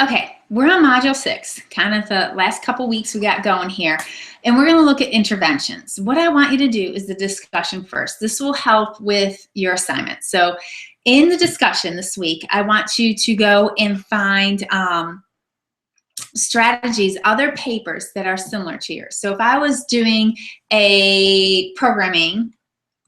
Okay, we're on Module 6, kind of the last couple weeks we got going here, and we're going to look at interventions. What I want you to do is the discussion first. This will help with your assignment. So in the discussion this week, I want you to go and find strategies, other papers that are similar to yours. So if I was doing a programming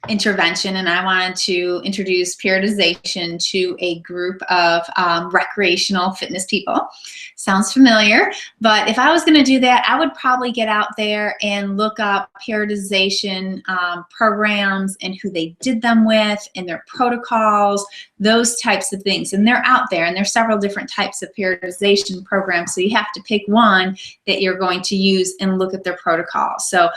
intervention and I wanted to introduce periodization to a group of recreational fitness people. Sounds familiar, but if I was going to do that, I would probably get out there and look up periodization programs and who they did them with and their protocols, those types of things. And they're out there, and there's several different types of periodization programs, so you have to pick one that you're going to use and look at their protocols. So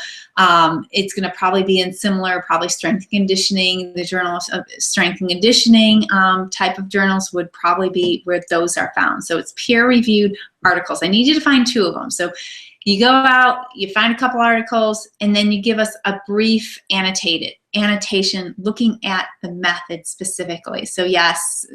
it's going to probably be in similar, probably strength and conditioning. The journals of strength and conditioning type of journals would probably be where those are found. So it's peer-reviewed articles. I need you to find 2 of them. So you go out, you find a couple articles, and then you give us a brief annotation looking at the method specifically. So yes,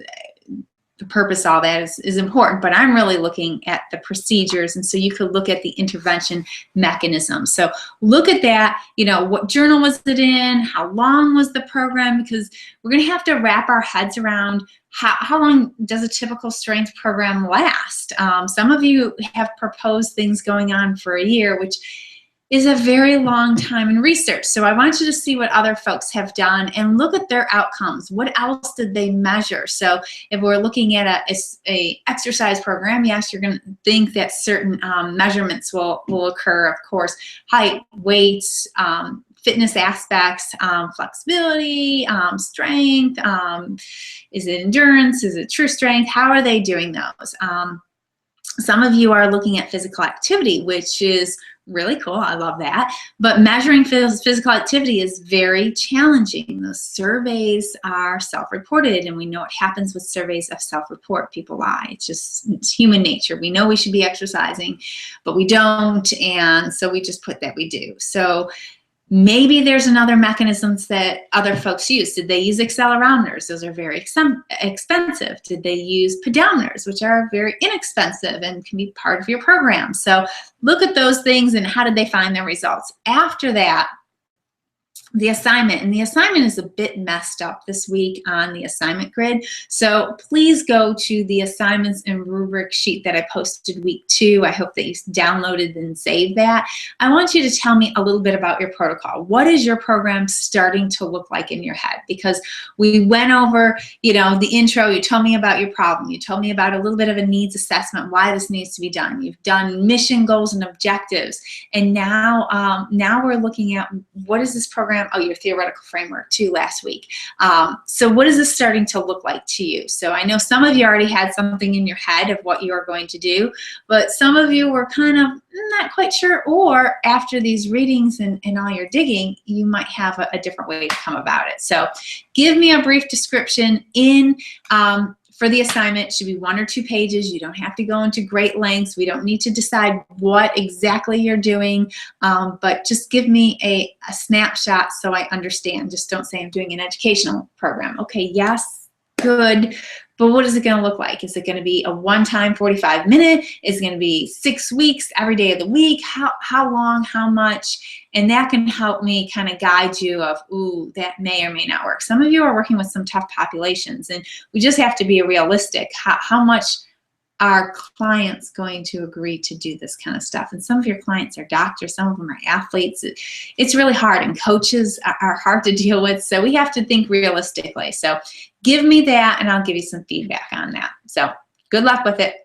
the purpose of all that is important, but I'm really looking at the procedures, and so you could look at the intervention mechanism. So look at that, you know, what journal was it in, how long was the program, because we're going to have to wrap our heads around how long does a typical strength program last. Some of you have proposed things going on for a year, which is a very long time in research. So I want you to see what other folks have done and look at their outcomes. What else did they measure? So if we're looking at a exercise program, yes, you're going to think that certain measurements will occur, of course, height, weights, fitness aspects, flexibility, strength, is it endurance, is it true strength, how are they doing those? Some of you are looking at physical activity, which is really cool. I love that. But measuring physical activity is very challenging. The surveys are self-reported, and we know what happens with surveys of self-report. People lie. It's human nature. We know we should be exercising, but we don't, and so we just put that we do. So maybe there's another mechanisms that other folks use. Did they use accelerometers? Those are very expensive. Did they use pedometers, which are very inexpensive and can be part of your program? So look at those things and how did they find their results. After that, the assignment, and the assignment is a bit messed up this week on the assignment grid. So please go to the assignments and rubric sheet that I posted week 2. I hope that you downloaded and saved that. I want you to tell me a little bit about your protocol. What is your program starting to look like in your head? Because we went over, you know, the intro, you told me about your problem. You told me about a little bit of a needs assessment, why this needs to be done. You've done mission goals and objectives. And now, now we're looking at what is this program. Oh, your theoretical framework too last week. So what is this starting to look like to you? So I know some of you already had something in your head of what you are going to do, but some of you were kind of not quite sure, or after these readings and all your digging, you might have a different way to come about it. So give me a brief description in for the assignment. It should be 1 or 2 pages. You don't have to go into great lengths. We don't need to decide what exactly you're doing, but just give me a snapshot so I understand. Just don't say I'm doing an educational program. Okay, yes, good, but what is it going to look like? Is it going to be a one-time 45-minute? Is it going to be 6 weeks, every day of the week? How long, how much? And that can help me kind of guide you of, ooh, that may or may not work. Some of you are working with some tough populations, and we just have to be realistic. How much are clients going to agree to do this kind of stuff? And some of your clients are doctors, some of them are athletes. It's really hard, and coaches are hard to deal with, so we have to think realistically. So give me that, and I'll give you some feedback on that. So good luck with it.